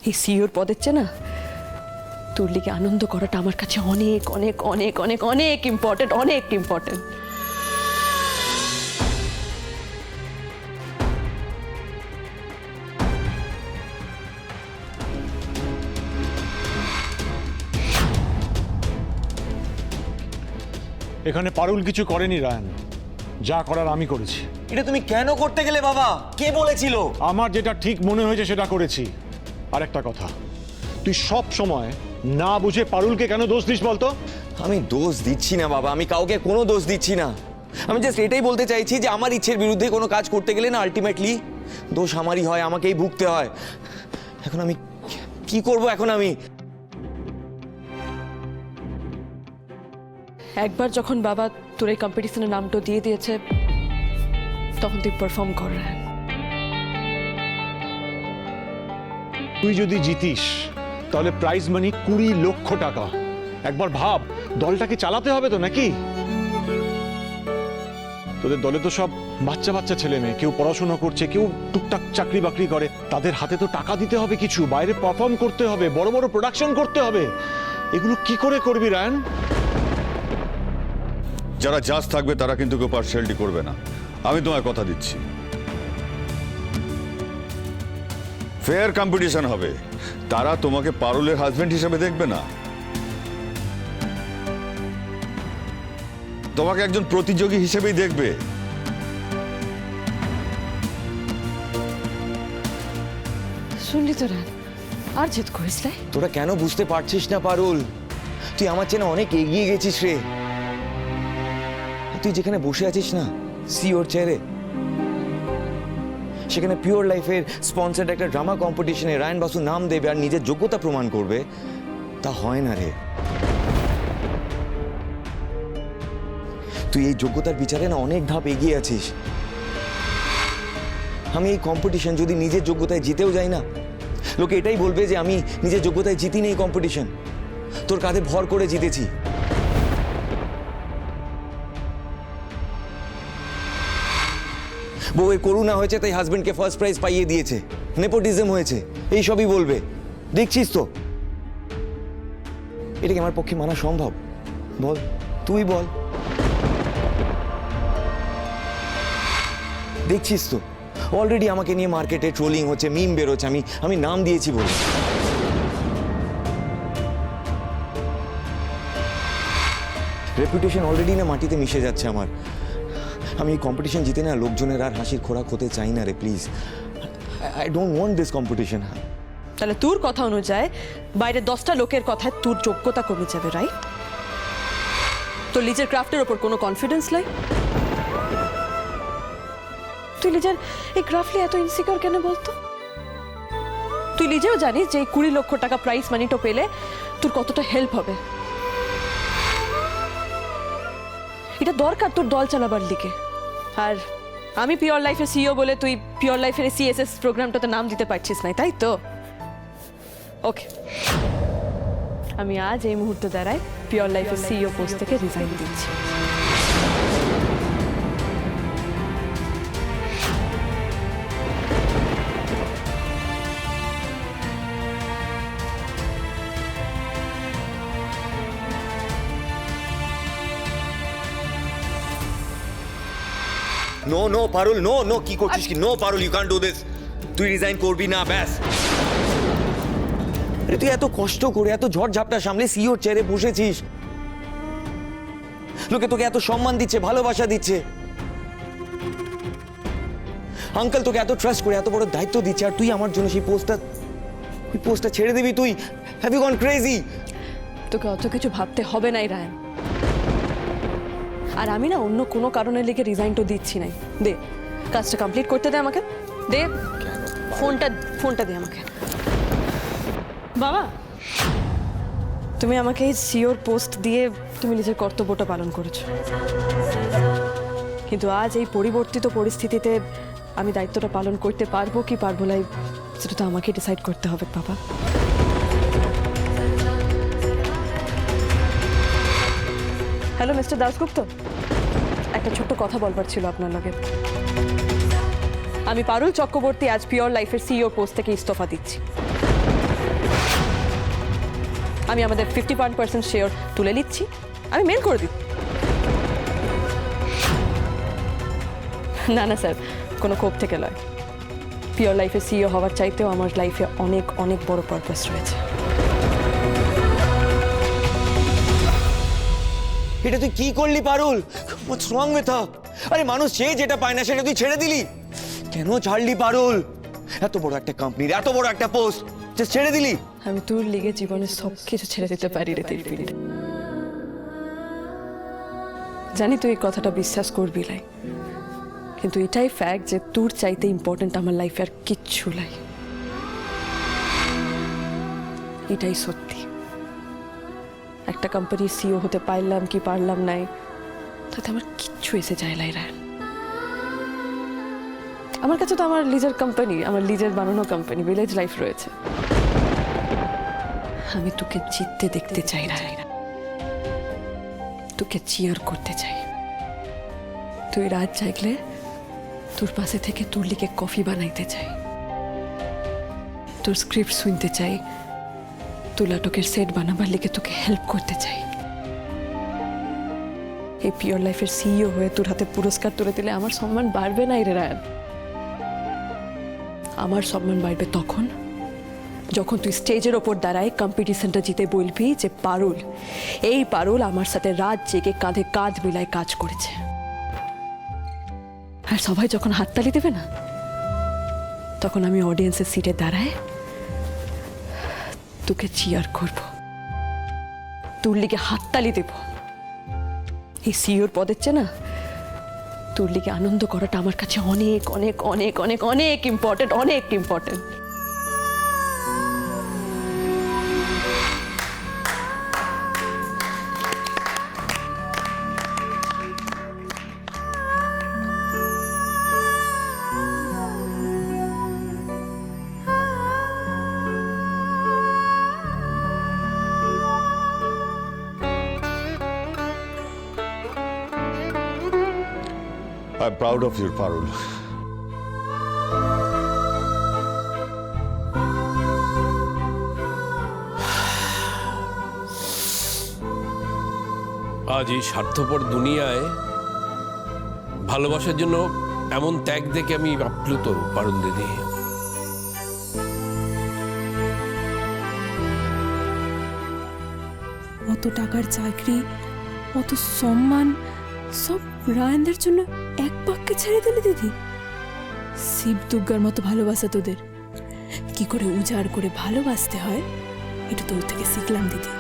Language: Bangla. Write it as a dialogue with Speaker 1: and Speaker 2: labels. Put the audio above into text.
Speaker 1: এই সিইওর পদের চেয়ে না তোর লিগে আনন্দ করাটা আমার কাছে অনেক অনেক অনেক অনেক অনেক ইম্পর্টেন্ট, অনেক ইম্পর্টেন্ট।
Speaker 2: এখানে পারুল কিছু করেনি রায়ান, যা করার আমি করেছি।
Speaker 3: এটা তুমি কেন করতে গেলে বাবা? কে বলেছিল?
Speaker 2: আমার যেটা ঠিক মনে হয়েছে সেটা করেছি। আর একটা কথা, তুই সব সময় না বুঝে পারুলকে কেন দোষ দিস বলতো?
Speaker 3: আমি দোষ দিচ্ছি না বাবা, আমি কাউকে কোনো দোষ দিচ্ছি না। আমি জাস্ট এটাই বলতে চাইছি যে আমার ইচ্ছের বিরুদ্ধে কোনো কাজ করতে গেলে না আলটিমেটলি দোষ আমারই হয়, আমাকেই ভুগতে হয়। এখন আমি কি করব? এখন আমি
Speaker 1: একবার যখন বাবা তোর এই কম্পিটিশনের নামটা দিয়ে দিয়েছে তখন তুই পারফর্ম কর।
Speaker 2: তুই যদি জিতিস তাহলে প্রাইজ মানি 20 লক্ষ টাকা। একবার ভাব, দলটাকে চালাতে হবে তো নাকি? তোদের দলে তো সব বাচ্চা বাচ্চা ছেলে মেয়ে, কেউ পড়াশোনা করছে, কেউ টুকটাক চাকরি বাকরি করে। তাদের হাতে তো টাকা দিতে হবে, কিছু বাইরে পারফর্ম করতে হবে, বড় বড় প্রোডাকশন করতে হবে। এগুলো কি করে করবি রায়ান?
Speaker 4: যারা জাজ থাকবে তারা কিন্তু কেউ পার্সিয়ালিটি করবে না, আমি তোমায় কথা দিচ্ছি। ফেয়ার কম্পিটিশন হবে, তারা তোমাকে পারুলের হাজবেন্ড হিসেবে দেখবে না, তোমাকে একজন প্রতিযোগী হিসেবেই দেখবে।
Speaker 1: শুনলি তো রান, আর জেদ করিস রে।
Speaker 3: তোরা কেন বুঝতে পারছিস না পারুল? তুই আমার চেয়ে অনেক এগিয়ে গেছিস রে। তুই যেখানে বসে আছিস না সিওর চেয়ারে, সেখানে পিওর লাইফের স্পন্সর্ড একটা ড্রামা কম্পিটিশনে রায়ান বাসু নাম দেবে আর নিজের যোগ্যতা প্রমাণ করবে, তা হয় না রে। তুই এই যোগ্যতার বিচারে না অনেক ধাপ এগিয়ে আছিস। আমি এই কম্পিটিশন যদি নিজের যোগ্যতায় জিতেও যাই না, লোকে এটাই বলবে যে আমি নিজের যোগ্যতায় জিতিনি এই কম্পিটিশন, তোর কাঁধে ভর করে জিতেছি। বউয়ের করুণা হয়েছে তাই হাজবেন্ডকে ফার্স্ট প্রাইজ পাইয়ে দিয়েছে, নেপোটিজম হয়েছে, এই সবই বলবে। দেখছিস তো, এটা কি আমার পক্ষে মানা সম্ভব? বল, তুই বল। দেখছিস তো অলরেডি আমাকে নিয়ে মার্কেটে ট্রোলিং হচ্ছে, মিম বেরোচ্ছে, আমি নাম দিয়েছি বলে। রেপুটেশন অলরেডি না মাটিতে মিশে যাচ্ছে আমার। আমি এই কম্পিটিশন জিতে না লোকজনের আর হাসির খোরাক হতে চাই না রে, please. I don't want this competition.
Speaker 1: তাহলে তোর কথা অনুযায়ী বাইরে 10টা লোকের কথায় তোর যোগ্যতা কমে যাবে, রাইট? তোর নিজের ক্রাফটের ওপর কোনো কনফিডেন্স নাই? তুই নিজের এই ক্রাফটে এত ইনসিকিউর কেন বলতো? তুই নিজেও জানিস যে 20 লক্ষ টাকা প্রাইজ মানিটা পেলে তোর কতটা হেল্প হবে। এটা দরকার তোর দল চালাবার দিকে। আর আমি পিওর লাইফের সিইও বলে তুই পিওর লাইফের সিএসএস প্রোগ্রামটাতে নাম দিতে পারছিস না, তাই তো? ওকে, আমি আজ এই মুহূর্তে দাঁড়ায় পিওর লাইফের সিইও পোস্ট থেকে রিজাইন দিচ্ছি।
Speaker 3: No no Parul, no no, কি করছিস কি? No Parul, you can't do this. তুই রিজাইন করবি না, ব্যাস। আরে তুই এত কষ্ট করে এত ঝড় ঝাপটা সামলে সিওর চেয়ারে বসেছিস, লোকে তোকে এত সম্মান দিচ্ছে, ভালোবাসা দিচ্ছে, আঙ্কেল তোকে এত ট্রাস্ট করে এত বড় দায়িত্ব দিচ্ছে, আর তুই আমার জন্য সেই পোস্টটা ছেড়ে দিবি? তুই হ্যাভ ইউ গন ক্রেজি?
Speaker 1: তোকে অত কিছু ভাবতে হবে নাই রায়ান। আর আমি না অন্য কোনো কারণে লিখে রিজাইনটা দিচ্ছি নাই। দে, কাজটা কমপ্লিট করতে দে আমাকে। দে ফোনটা দে আমাকে। বাবা, তুমি আমাকে এই সিওর পোস্ট দিয়ে তুমি নিজের কর্তব্যটা পালন করেছো, কিন্তু আজ এই পরিবর্তিত পরিস্থিতিতে আমি দায়িত্বটা পালন করতে পারবো কি পারবো না সেটা তো আমাকে ডিসাইড করতে হবে বাবা। হ্যালো মিস্টার দাশগুপ্ত, একটা ছোট্ট কথা বলবার ছিল আপনার লগে। আমি পারুল চক্রবর্তী আজ পিওর লাইফের সিইও পোস্ট থেকে ইস্তফা দিচ্ছি। আমি আমাদের 51% শেয়ার তুলে নিচ্ছি, আমি মেল করে দিই। না না স্যার, কোনো ক্ষোভ থেকে নয়। পিওর লাইফে সিইও হওয়ার চাইতেও আমার লাইফে অনেক অনেক বড় পারপাস রয়েছে।
Speaker 3: এটা তুই কি করলি পারুল? হোয়াটস রং উইথ হার? আরে মানুষ চেয়ে যেটা পায় না সেটা তুই ছেড়ে দিলি কেন? ছাড়লি পারুল? এত বড় একটা কোম্পানির এত বড় একটা পোস্ট জাস্ট ছেড়ে দিলি?
Speaker 1: আমি তোর লিগে জীবনের সব কিছু ছেড়ে দিতে পারি রে তিলপিল। জানি তুই এই কথাটা বিশ্বাস করবি লাই, কিন্তু এটাই ফ্যাক্ট যে তোর চাইতে ইম্পর্টেন্ট আমার লাইফে আর কিচ্ছু নাই। এটাই সত্যি। একটা কোম্পানির সিইও হতে পারলাম কি পারলাম নাই তাতে আমার কিচ্ছু এসে যায় লাই রায়ন। আমার কাছে তো আমার লিজের কোম্পানি, আমার লিজের বানানো কোম্পানি ভিলেজ লাইফ রয়েছে। আমি তোকে জিততে দেখতে চাই রায়ন, তোকে চিয়ার করতে চাই। তুই রাত জাগলে তোর পাশে থেকে তোর লিগে কফি বানাইতে চাই, তোর স্ক্রিপ্ট শুনতে চাই, তোর নাটকের সেট বানাবার লিগে তোকে হেল্প করতে চাই। এই পিওর লাইফের সিইও হয়ে তোর হাতে পুরস্কার তুলে দিলে আমার সম্মান বাড়বে না রে রায়ন। আমার সম্মান বাড়বে তখন যখন তুই স্টেজের ওপর দাঁড়ায় কম্পিটিশনটা জিতে বলবি যে পারুল, এই পারুল আমার সাথে রাত জেগে কাঁধে কাঁধ মিলায় কাজ করেছে। আর সবাই যখন হাততালি দেবে না, তখন আমি অডিয়েন্সের সিটে দাঁড়ায় তোকে চিয়ার করব, তোর লিগে হাততালি দেব। এই সিইওর পদের চেয়ে না তোর লিগে আনন্দ করাটা আমার কাছে অনেক অনেক অনেক অনেক অনেক ইম্পর্টেন্ট, অনেক important.
Speaker 4: I'm proud of you, Parul.
Speaker 5: আজ এই স্বার্থপর দুনিয়ায় ভালোবাসার জন্য এমন ত্যাগ দেখে আমি আপ্লুত পারুল দিদি।
Speaker 6: অত টাকার চাকরি, অত সম্মান, সব রায়নদের জন্য এক বাক্যে ছেড়ে দিলে দিদি। শিব দুর্গার মতো ভালোবাসা তোদের, কি করে উজাড় করে ভালোবাসতে হয় এটা তোর থেকে শিখলাম দিদি।